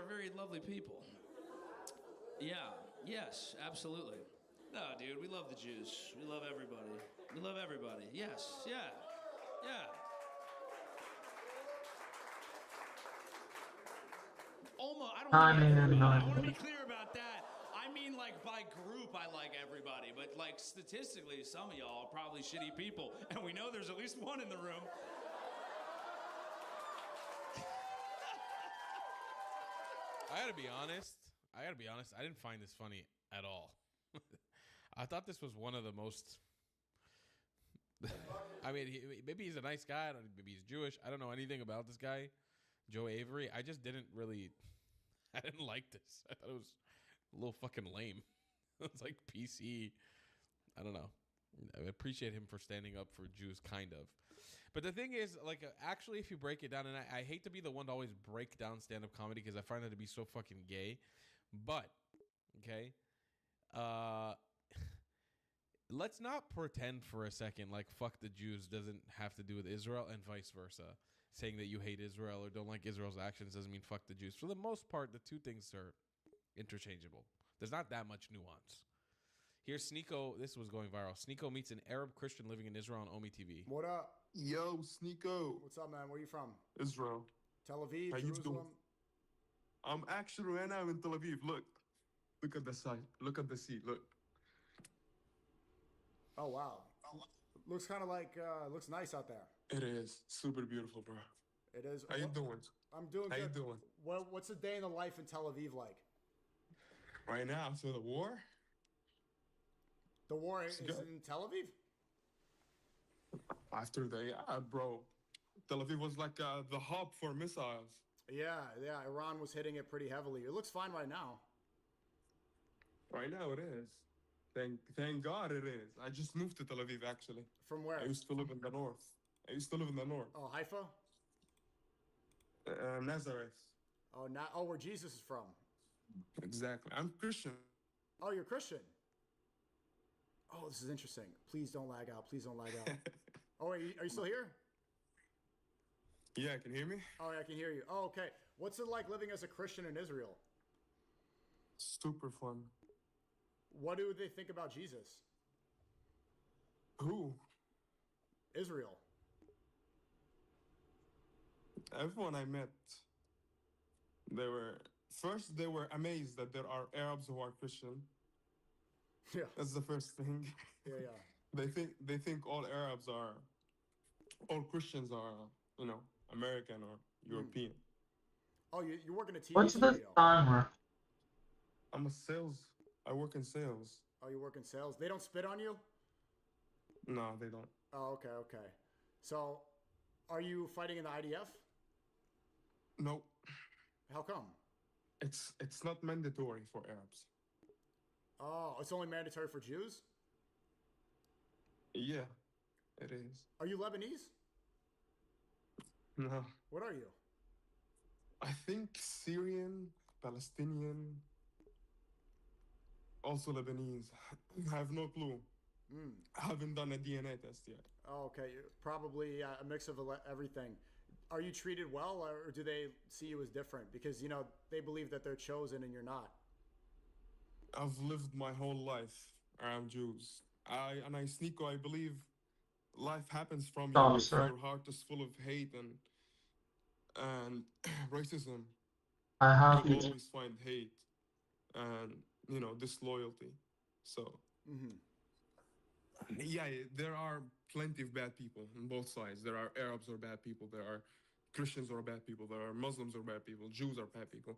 very lovely people. Yeah, yes, absolutely. No, dude, we love the Jews. We love everybody. We love everybody. Yes, yeah, yeah. Almost, I don't want to be timing crude. and I want to be clear about that. I mean, like, by group, I like everybody. But, like, statistically, some of y'all are probably shitty people. And we know there's at least one in the room. I gotta be honest. I didn't find this funny at all. I thought this was one of the most. I mean, maybe he's a nice guy. Maybe he's Jewish. I don't know anything about this guy, Joe Avery. I just didn't really. I didn't like this. I thought it was a little fucking lame. It's like PC. I don't know. I appreciate him for standing up for Jews, kind of. But the thing is, like, actually, if you break it down, and I hate to be the one to always break down stand-up comedy because I find that to be so fucking gay. But, okay, let's not pretend for a second like fuck the Jews doesn't have to do with Israel and vice versa. Saying that you hate Israel or don't like Israel's actions doesn't mean fuck the Jews. For the most part, the two things are interchangeable. There's not that much nuance. Here's Sneeko. This was going viral. Sneeko meets an Arab Christian living in Israel on Omi TV. What up? Yo, Sneeko. What's up, man? Where you from? Israel. Tel Aviv, How you Jerusalem? doing? I'm actually right now in Tel Aviv. Look at the side. Look at the sea. Look. Oh, wow. Looks kind of like, looks nice out there. It is super beautiful, bro. It is. How you doing? I'm doing How good. you doing? What's a day in the life in Tel Aviv like? Right now, so the war. The war is good. in Tel Aviv? After bro, Tel Aviv was like the hub for missiles. Yeah. Iran was hitting it pretty heavily. It looks fine right now. Right now, it is. Thank God it is. I just moved to Tel Aviv, actually. From where? I used to live in the north. Oh, Haifa? Nazareth. Oh, where Jesus is from. Exactly. I'm Christian. Oh, you're Christian. Oh, this is interesting. Please don't lag out. Please don't lag out. Oh, are you still here? Yeah, can you hear me? Oh, yeah, I can hear you. Oh, okay. What's it like living as a Christian in Israel? Super fun. What do they think about Jesus? Who? Israel. Everyone I met, they were amazed that there are Arabs who are Christian. Yeah. That's the first thing. Yeah. They think all Christians are, American or European. Oh, you work in a TV what's studio. the timer? I work in sales. Oh, you work in sales. They don't spit on you? No, they don't. Oh, okay. So, are you fighting in the IDF? Nope. How come? It's not mandatory for Arabs. Oh, it's only mandatory for Jews? Yeah, it is. Are you Lebanese? No. What are you? I think Syrian, Palestinian, also Lebanese. I have no clue. I haven't done a DNA test yet. Oh, okay. You're probably a mix of everything. Are you treated well, or do they see you as different? Because, they believe that they're chosen and you're not. I've lived my whole life around Jews. I believe life happens from you. Oh, If sorry. your heart is full of hate and racism, I have you'll you. always find hate and, disloyalty. So, yeah, there are plenty of bad people on both sides. There are Arabs or bad people. There are Christians or bad people. There are Muslims or bad people. Jews are bad people.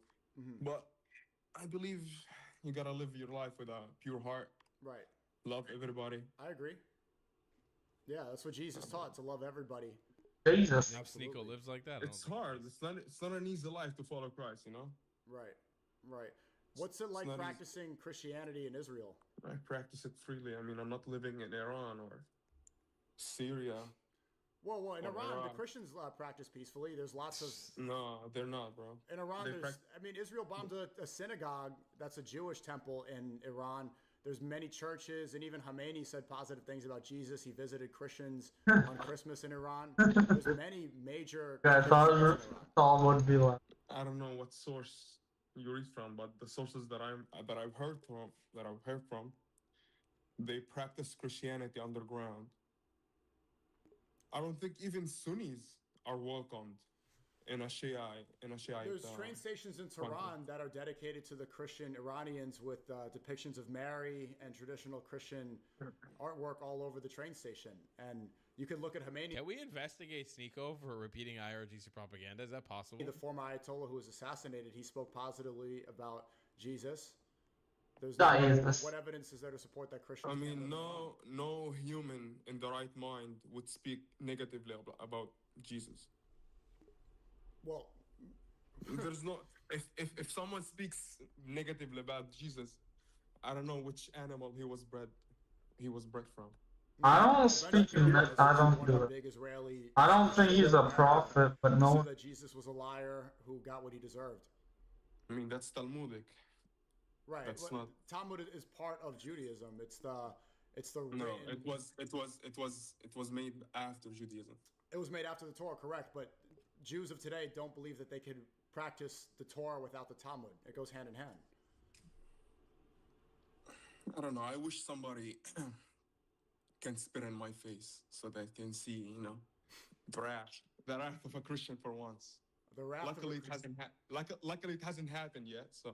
But I believe you gotta live your life with a pure heart. Right. Love everybody. I agree. Yeah, that's what Jesus taught, to love everybody. Jesus. Now Sneeko lives like that. It's hard. It's not an easy life to follow Christ, Right. What's it like practicing Christianity in Israel? I practice it freely. I mean, I'm not living in Iran or Syria. Well, in Or Iran, the Iraq. Christians practice peacefully. There's lots of... No, they're not, bro. In Iran, They Israel bombed a synagogue that's a Jewish temple in Iran. There's many churches, and even Khomeini said positive things about Jesus. He visited Christians on Christmas in Iran. There's many major I Christians thought in Iran. Tom would be like. I don't know what source you read from, but the sources that I've heard from, they practice Christianity underground. I don't think even Sunnis are welcomed in a Shiite. There's train stations in country. Tehran that are dedicated to the Christian Iranians with depictions of Mary and traditional Christian artwork all over the train station. And you can look at Khomeini, Can we investigate Sneeko for repeating IRGC propaganda? Is that possible? the former Ayatollah who was assassinated. He spoke positively about Jesus. There's Jesus. what evidence is there to support that Christians? I mean, no human in the right mind would speak negatively about Jesus. Well, There's no if someone speaks negatively about Jesus, I don't know which animal he was bred from. I don't speak in that. I don't do it. Big Israeli. I don't think he's a prophet, but no. That Jesus was a liar who got what he deserved. I mean, that's Talmudic. Right. That's but not. Talmud is part of Judaism. It's the No, written- it was made after Judaism. It was made after the Torah, correct? But Jews of today don't believe that they can practice the Torah without the Talmud. It goes hand in hand. I don't know. I wish somebody can spit in my face so they can see, the wrath of a Christian for once. The wrath. Luckily, luckily it hasn't happened yet. So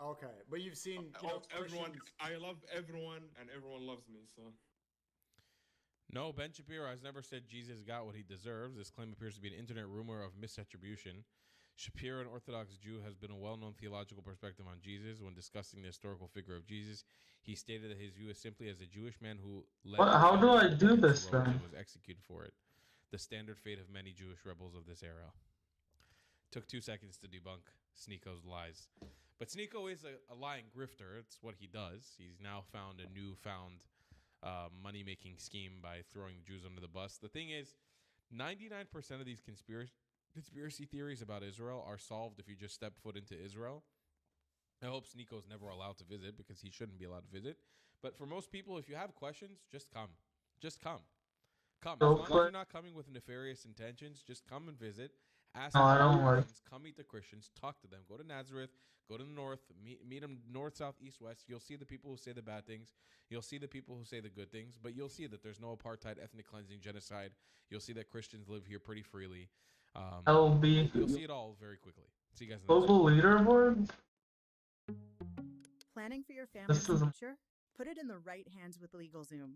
Okay, but you've seen everyone. Christians- I love everyone, and everyone loves me. So No, Ben Shapiro has never said Jesus got what he deserves. This claim appears to be an internet rumor of misattribution. Shapiro, an Orthodox Jew, has been a well-known theological perspective on Jesus. When discussing the historical figure of Jesus, he stated that his view is simply as a Jewish man who led How do I do this and then? was executed for it. The standard fate of many Jewish rebels of this era. Took 2 seconds to debunk Sneeko's lies. But Sneeko is a lying grifter. It's what he does. He's now found a newfound money-making scheme by throwing the Jews under the bus. The thing is, 99% of these conspiracy theories about Israel are solved if you just step foot into Israel. I hope Sneeko's never allowed to visit because he shouldn't be allowed to visit. But for most people, if you have questions, just come. Just come. Come. As long as you're not coming with nefarious intentions, just come and visit. Ask No, I don't worry. questions, come meet the Christians, talk to them. Go to Nazareth, go to the north, meet them north, south, east, west. You'll see the people who say the bad things. You'll see the people who say the good things. But you'll see that there's no apartheid, ethnic cleansing, genocide. You'll see that Christians live here pretty freely. LB. You'll see it all very quickly. See you guys in the next Global leaderboard? Planning for your family's is- future? Put it in the right hands with LegalZoom.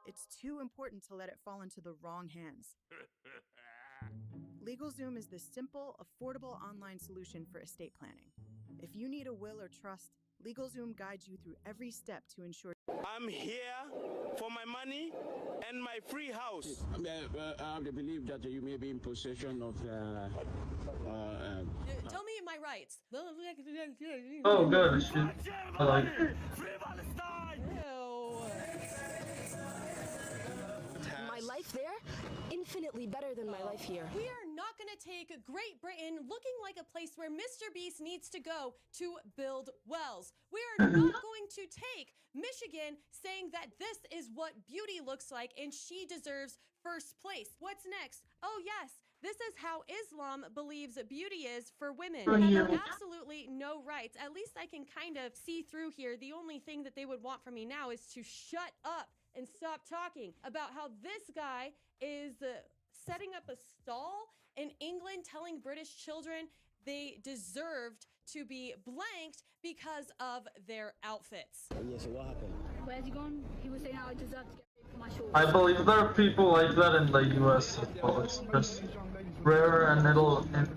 It's too important to let it fall into the wrong hands. LegalZoom is the simple, affordable online solution for estate planning. If you need a will or trust, LegalZoom guides you through every step to ensure. I'm here for my money and my free house. I have the belief that you may be in possession of. Tell me my rights. Oh, good. Shit. I like it. My life there, infinitely better than my life here. We are not going to take Great Britain looking like a place where Mr. Beast needs to go to build wells. We are not going to take Michigan saying that this is what beauty looks like and she deserves first place. What's next? Oh, yes. This is how Islam believes beauty is for women. They have absolutely no rights. At least I can kind of see through here. The only thing that they would want from me now is to shut up and stop talking about how this guy is setting up a stall in England, telling British children they deserved to be blanked because of their outfits. Yeah, so what happened? Where's he gone? He was saying I deserve to get for my shorts. I believe there are people like that in the US as well. It's just rare and it'll. We're not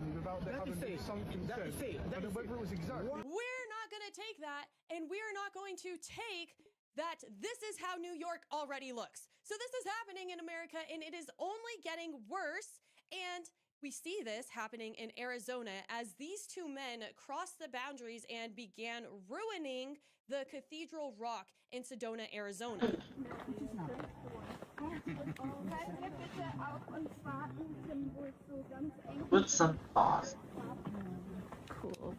going to take that, and we're not going to take that this is how New York already looks. So this is happening in America, and it is only getting worse. And we see this happening in Arizona as these two men crossed the boundaries and began ruining the Cathedral Rock in Sedona, Arizona. With some thoughts. Cool.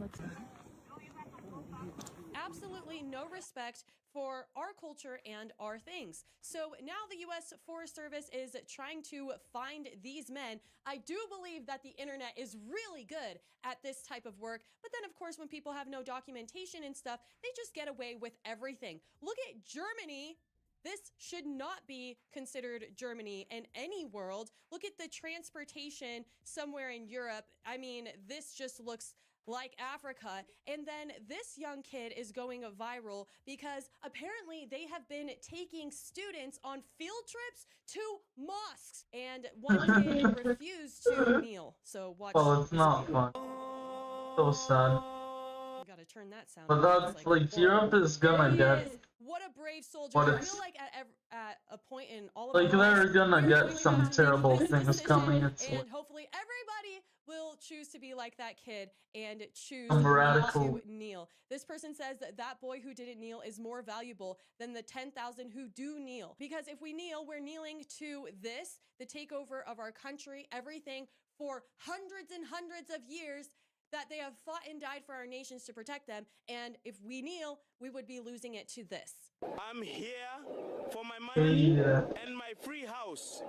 absolutely no respect for our culture and our things. So now the U.S. Forest Service is trying to find these men. I do believe that the internet is really good at this type of work, but then of course when people have no documentation and stuff, they just get away with everything. Look at Germany. This should not be considered Germany in any world. Look at the transportation somewhere in Europe. I mean, this just looks like Africa. And then this young kid is going viral because apparently they have been taking students on field trips to mosques. And one kid refused to kneel. So watch. Well, it's not fun. So sad. You gotta turn that sound. But that's like Europe is gonna get. What a brave soldier. But I it's feel like at a point in all of like our they're lives, gonna we're get going to some have to terrible make this things decision, coming. It's and like hopefully everybody will choose to be like that kid and choose some not radical. to kneel. This person says that that boy who didn't kneel is more valuable than the 10,000 who do kneel. Because if we kneel, we're kneeling to this, the takeover of our country, everything for hundreds and hundreds of years that they have fought and died for our nations to protect them. And if we kneel, we would be losing it to this. I'm here for my money Yeah. and my free house.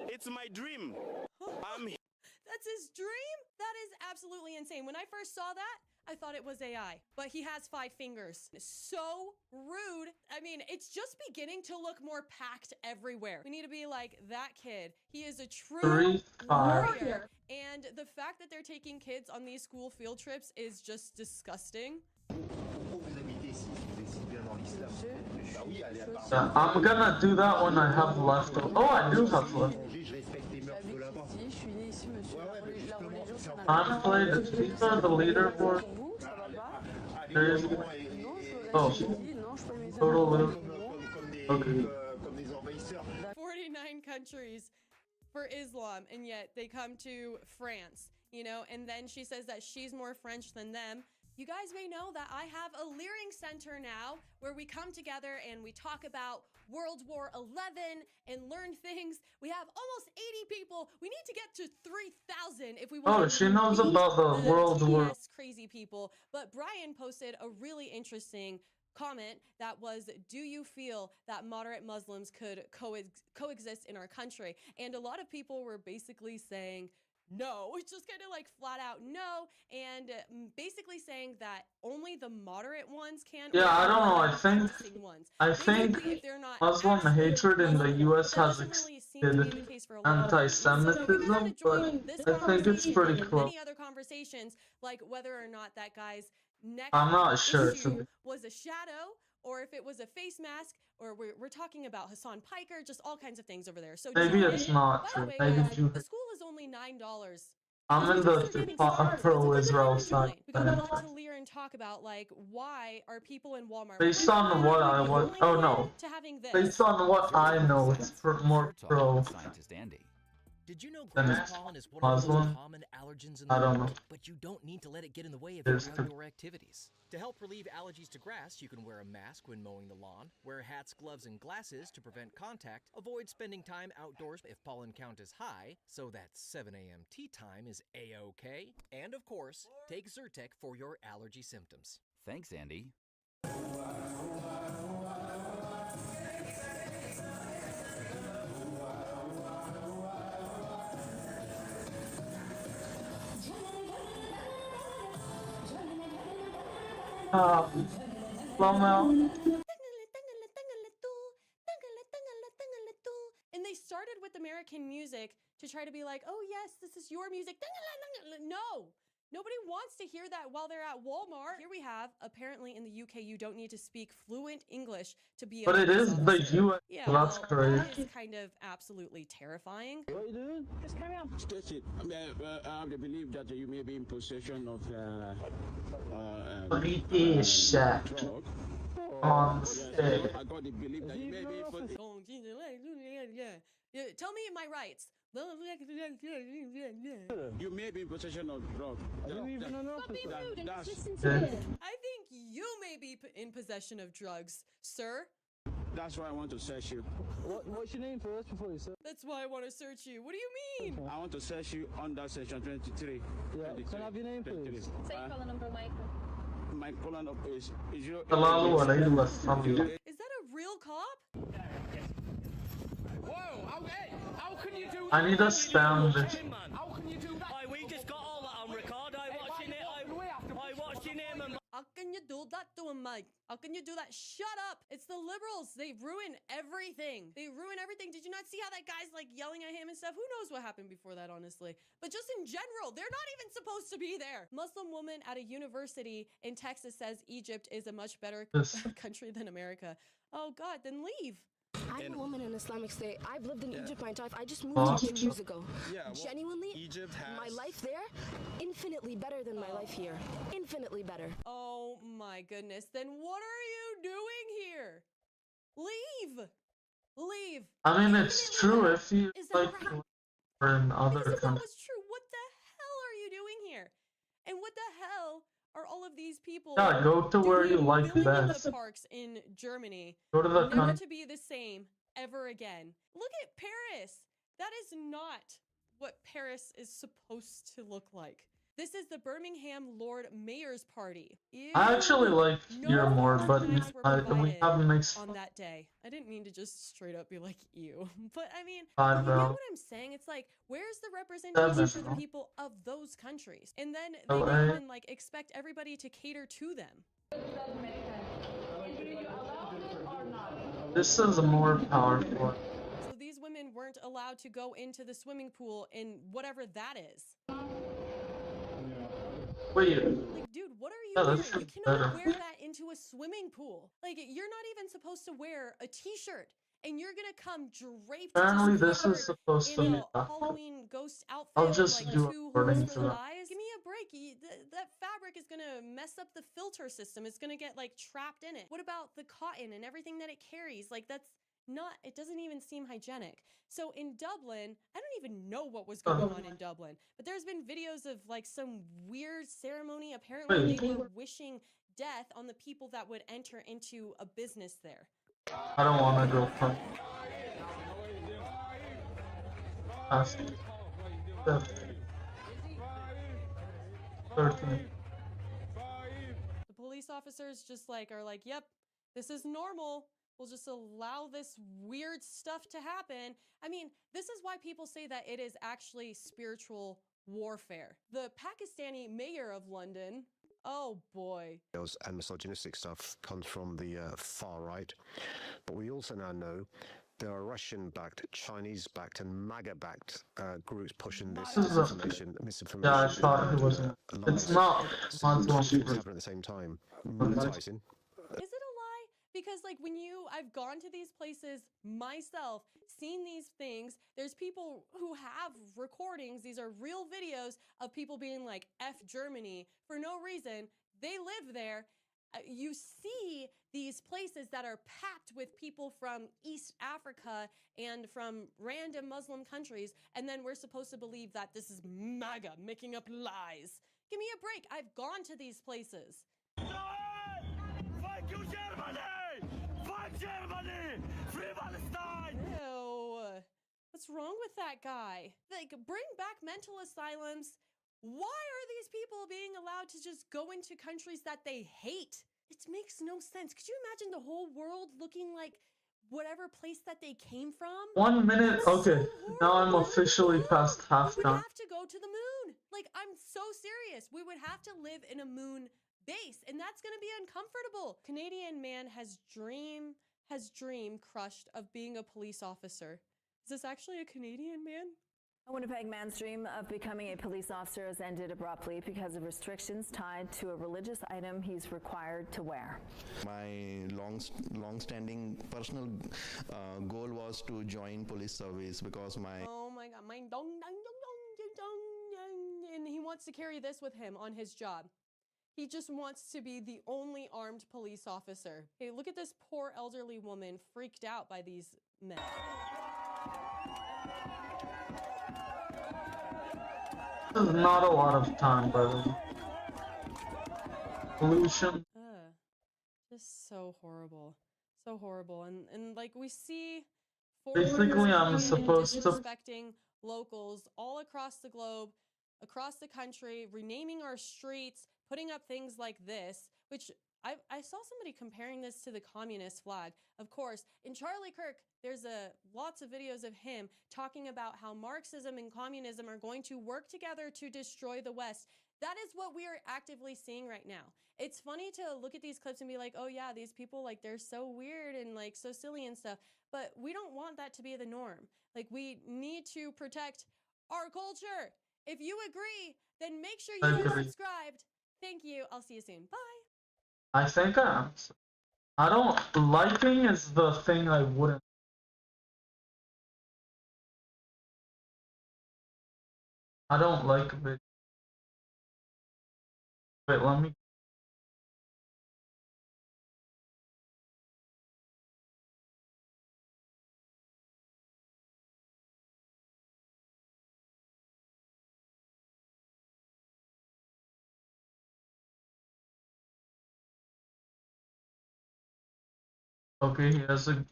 It's my dream. I'm here. That's his dream? That is absolutely insane. When I first saw that, I thought it was AI, but he has 5 fingers. So rude. I mean, it's just beginning to look more packed everywhere. We need to be like that kid. He is a true warrior. And the fact that they're taking kids on these school field trips is just disgusting. Yeah, I'm gonna do that when I have left. Oh, I do have left. I'm playing the FIFA, the leaderboard. Seriously? Oh, total loot. Okay. 49 countries for Islam, and yet they come to France, you know, and then she says that she's more French than them. You guys may know that I have a Leering Center now where we come together and we talk about World War XI and learn things. We have almost 80 people. We need to get to 3,000 if we want Oh, she knows about the World War. Crazy people. But Brian posted a really interesting comment that was, do you feel that moderate Muslims could coexist in our country? And a lot of people were basically saying, no, it's just kind of like flat out no, and basically saying that only the moderate ones can. Yeah, I don't know. I think Muslim hatred in the U.S. has exceeded anti-Semitism, but I think it's pretty close. Many other conversations, like whether or not that guy's neck I'm not sure. was a shadow, or if it was a face mask, or we're talking about Hassan Piker, just all kinds of things over there. So maybe it's not true. Maybe the school is only $9. I'm in the pro-Israel side. We gotta go to Lear and talk about like why are people in Walmart Based on what I want. Oh no. Based on what I know, it's more pro. Did you know Then grass it's pollen is one of the most Muslim. common allergens in the I don't world? know. But you don't need to let it get in the way of There's your outdoor activities. To help relieve allergies to grass, you can wear a mask when mowing the lawn, wear hats, gloves, and glasses to prevent contact, avoid spending time outdoors if pollen count is high, so that 7 a.m. tea time is A-OK, and of course, take Zyrtec for your allergy symptoms. Thanks, Andy. And they started with American music to try to be like, oh yes, this is your music. No, nobody wants to hear that while they're at Walmart. Here we have, apparently in the UK, you don't need to speak fluent English to be a But it is the US. Yeah, That's well, great. that is kind of absolutely terrifying. What are you doing? Just carry on. Stacy, I believe that you may be in possession of British on stage. I got the belief that you may be Tell me my rights. You may be in possession of drugs. I think you may be in possession of drugs, sir. That's why I want to search you. What's your name first before you search? That's why I want to search you. What do you mean? I want to search you under section 23. Yeah, can I have your name, please? So you call the number, Mike? my colon is your. Selalu ada Islam. Is that a real cop? Whoa! How can you do that? I need a stand. How can you do that? We just got all that on record. I watching it. I watching him and. How can you do that to him, Mike? How can you do that? Shut up! It's the liberals. They ruin everything. They ruin everything. Did you not see how that guy's like yelling at him and stuff? Who knows what happened before that, honestly? But just in general, they're not even supposed to be there. Muslim woman at a university in Texas says Egypt is a much better country than America. Oh God, then leave. I'm a woman in Islamic State. I've lived in Egypt my entire life. I just moved here 10 years ago. Genuinely, Egypt has... my life there, infinitely better than my life here. Infinitely better. Oh my goodness. Then what are you doing here? Leave. Leave. I mean, it's true if you like in other Because if that countries. was true, what the hell are you doing here? And what the hell are all of these people Yeah, go to where you like doing in best. the parks in Germany? Go to the Never country. to be the same ever again. Look at Paris. That is not what Paris is supposed to look like. This is the Birmingham Lord Mayor's party. Ew. I actually like No your more, but archives were we provided have mixed. on that day. I didn't mean to just straight up be like ew, but I mean, Bye, you bro. get what I'm saying? It's like, where's the representation for the bro. people of those countries? And then they LA. don't even like expect everybody to cater to them. This is more powerful. So these women weren't allowed to go into the swimming pool in whatever that is. Wait. Like, dude, what are you Yeah, wearing? that's You cannot better. wear that into a swimming pool. Like, you're not even supposed to wear a t-shirt, and you're gonna come draped. Apparently, just this covered is supposed to in be. a Halloween ghost outfit. I'll with, just like, do two according holes to for the that. eyes. Give me a break. That fabric is gonna mess up the filter system. It's gonna get like trapped in it. What about the cotton and everything that it carries? Like, that's not. It doesn't even seem hygienic. So in Dublin, I don't even know what was going on in Dublin, but there's been videos of like some weird ceremony. Apparently, they were wishing death on the people that would enter into a business there. I don't want to go from. Past 13. The police officers just like are like, yep, this is normal. We'll just allow this weird stuff to happen. I mean, this is why people say that it is actually spiritual warfare. The Pakistani mayor of London, oh boy. And misogynistic stuff comes from the far right. But we also now know there are Russian-backed, Chinese-backed, and MAGA-backed groups pushing this misinformation. Yeah, I thought it was. It's not Muslim. Happen at the same time. Monetizing. Is it a lie? Because like I've gone to these places myself, seen these things. There's people who have recordings. These are real videos of people being like, F Germany for no reason. They live there. You see these places that are packed with people from East Africa and from random Muslim countries, and then we're supposed to believe that this is MAGA making up lies. Give me a break. I've gone to these places. Fuck you, Germany! Fuck Germany! Free Palestine! Ew. What's wrong with that guy? Like, bring back mental asylums. Why are these people being allowed to just go into countries that they hate? It makes no sense. Could you imagine the whole world looking like whatever place that they came from? 1 minute. Okay, now I'm officially past We would halftime. have to go to the moon. Like, I'm so serious. We would have to live in a moon base, and that's going to be uncomfortable. Canadian man has dream crushed of being a police officer. Is this actually a Canadian man? A Winnipeg man's dream of becoming a police officer has ended abruptly because of restrictions tied to a religious item he's required to wear. My long-standing personal goal was to join police service because my... Oh my god, my dong dong dong dong dong dong, and he wants to carry this with him on his job. He just wants to be the only armed police officer. Hey, look at this poor elderly woman freaked out by these men. This is not a lot of time, by the way. Pollution. Just so horrible. So horrible. And like we see Basically, I'm supposed to... disrespecting locals all across the globe, across the country, renaming our streets, putting up things like this, which I saw somebody comparing this to the communist flag. Of course, in Charlie Kirk, there's lots of videos of him talking about how Marxism and communism are going to work together to destroy the West. That is what we are actively seeing right now. It's funny to look at these clips and be like, oh yeah, these people, like, they're so weird and like so silly and stuff. But we don't want that to be the norm. Like, we need to protect our culture. If you agree, then make sure you are subscribed. Thank you. I'll see you soon. Bye. I think I am. I don't liking is the thing I wouldn't. I don't like it. Wait, let me. Okay, he has a.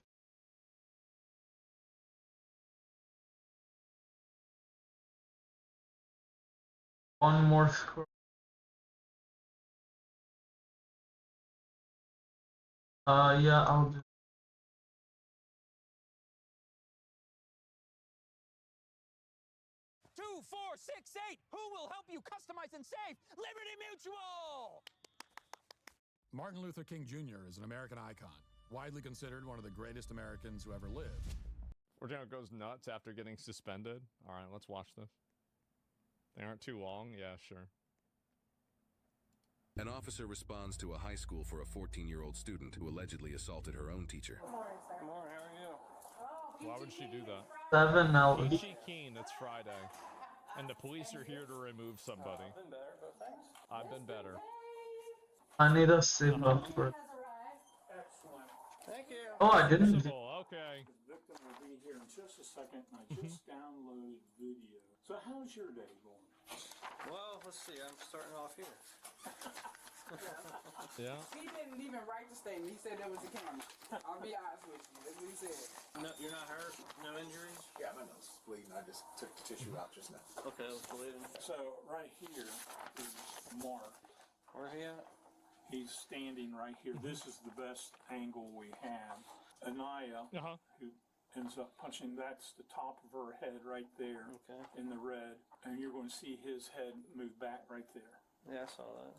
One more scroll. Yeah, I'll do. 2468. Who will help you customize and save? Liberty Mutual! Martin Luther King Jr. is an American icon, widely considered one of the greatest Americans who ever lived. Organo goes nuts after getting suspended. All right, let's watch this. They aren't too long. Yeah, sure. An officer responds to a high school for a 14-year-old student who allegedly assaulted her own teacher. Good morning, sir. Good morning. How are you? Why would she do that? 7 now. Peachy Keen, it's Friday. And the police are here to remove somebody. I've been better, but thanks. I've been better. I need to save up for it. Excellent. Thank you. Oh, I didn't. Okay. The victim will be here in just a second, and I just downloaded video. So how's your day going? Well, let's see. I'm starting off here. Yeah. He didn't even write the statement. He said there was a camera. I'll be honest with you. That's what he said. No, you're not hurt? No injuries? Yeah, my nose is bleeding. I just took the tissue out just now. Okay, it's bleeding. So right here is Mark. Where's he at? He's standing right here. This is the best angle we have. Anaya, who ends up punching, that's the top of her head right there in the red. And you're going to see his head move back right there. Yeah, I saw that.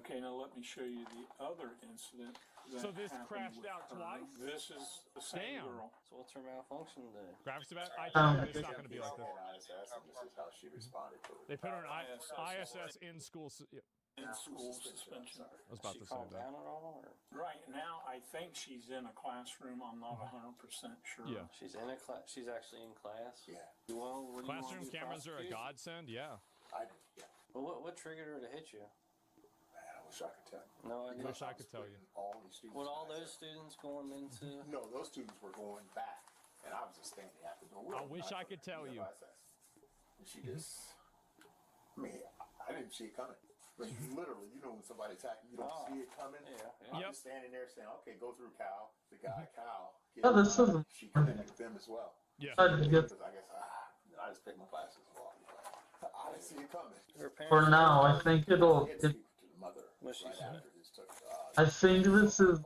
Okay, now let me show you the other incident. So this crashed out her. twice? This is the same girl. So what's her malfunction today? Graphics about? I told you it's not going to be like this. ISS, and this is how she responded to it. They put her in ISS in school. In school suspension. I was about to say that. Down at all, or? Right now, I think she's in a classroom. I'm not 100% sure. Yeah. She's in a class. She's actually in class. Yeah. Well, what do you Classroom want to do, cameras are a godsend. Yeah. I did. Yeah. Well, what triggered her to hit you? Man, I wish I could tell you. No, I wish I could tell you. All these students. With all those students going into? No, those students were going back, and I was just standing at the door. I wish I could tell you. And she just. I mean, I didn't see it coming. But literally, you know, when somebody attacks you, you don't see it coming. Yeah. I'm just standing there saying, "Okay, go through, Cal." The guy, Cal. Oh, this is. She connected them as well. Yeah. I guess I just picked my classes off. I didn't see it coming. For now, I think it'll. I think this is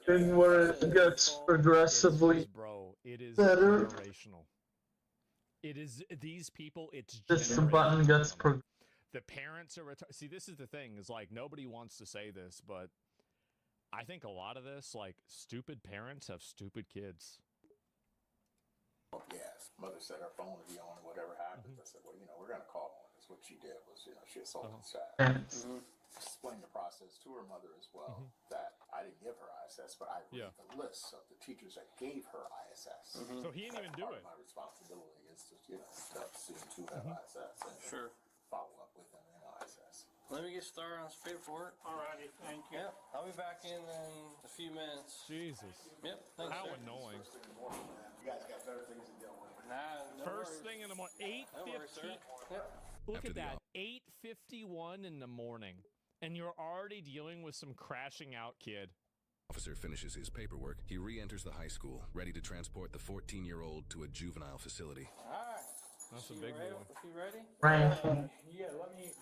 thing where it gets progressively better. Generational. It is these people. It's this button gets the parents are see. This is the thing. Is like nobody wants to say this, but I think a lot of this, like stupid parents, have stupid kids. Yes, mother said her phone would be on, whatever happens. I said, well, you know, we're gonna call on this. What she did was, you know, she assaulted the child. Explained the process to her mother as well. That I didn't give her ISS, but I read the list of the teachers that gave her ISS. So he didn't even do it. My responsibility is to, you know, tell the student to have ISS and follow up with them in ISS. Let me get started on some paperwork. Alrighty, thank you. Yep, I'll be back in a few minutes. Jesus. Yep. Thanks, How sir. annoying. You guys got better things to deal with. Nah, no First worries. thing in the morning, 8:50. Yep. Look at that, 8:51 in the morning, and you're already dealing with some crashing out kid. Officer finishes his paperwork. He re-enters the high school, ready to transport the 14-year-old to a juvenile facility. All right. That's a big boy. You ready? Right. Yeah, let me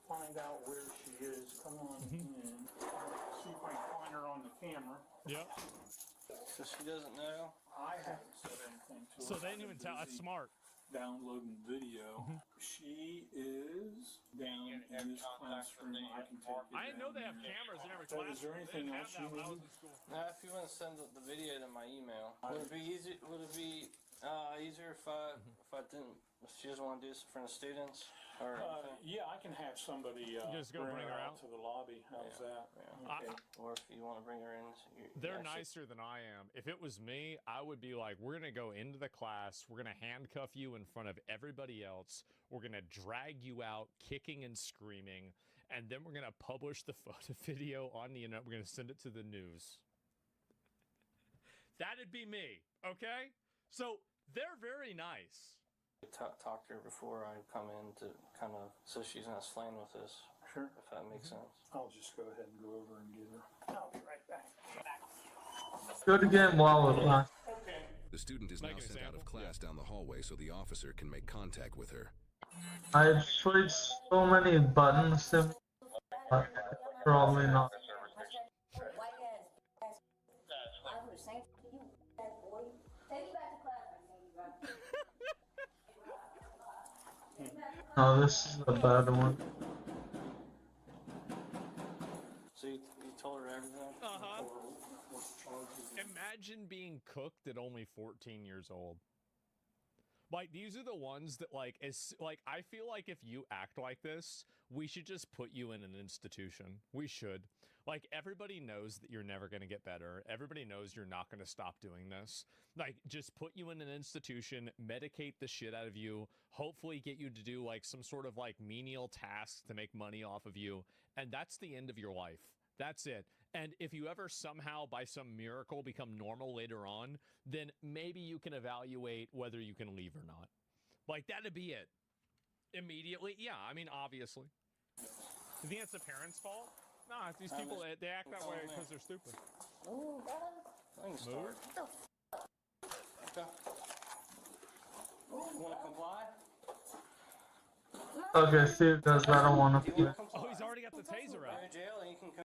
find out where she is. Come on in. See if I can find her on the camera. Yep. So she doesn't know? I haven't said anything to her. So they didn't even tell. That's smart. Downloading video. She is down in this classroom. I can take you. I didn't know they have cameras in every classroom. Is there anything else you need? If you want to send the video to my email, would it be easy? Would it be easier if I didn't? If she doesn't want to do this in front of students? Or yeah, I can have somebody just go bring her out to the lobby. How's that? Yeah. Okay. Or if you want to bring her in. They're nicer than I am. If it was me, I would be like, we're going to go into the class. We're going to handcuff you in front of everybody else. We're going to drag you out kicking and screaming. And then we're going to publish the photo video on the internet. We're going to send it to the news. That'd be me. Okay? So they're very nice. Talk to her before I come in to kind of, so she's not slaying with us. Sure. If that makes sense. I'll just go ahead and go over and get her. I'll be right back. Go to game while it lasts. The student is now sent out of class down the hallway so the officer can make contact with her. I've played so many buttons, but probably not. No, this is a bad one. So you told her everything? Uh-huh. Imagine being cooked at only 14 years old. Like, these are the ones that, like, I feel like if you act like this, we should just put you in an institution. We should. Like, everybody knows that you're never going to get better. Everybody knows you're not going to stop doing this. Like, just put you in an institution, medicate the shit out of you, hopefully get you to do, like, some sort of, like, menial tasks to make money off of you, and that's the end of your life. That's it. And if you ever somehow, by some miracle, become normal later on, then maybe you can evaluate whether you can leave or not. Like, that'd be it. Immediately? Yeah, I mean, obviously. You think it's the parents' fault? Nah, these people, they act that way because they're stupid. Ooh, I can start. Okay. You want to comply? Okay, see you guys. I don't want to play. Oh, he's already got the taser out.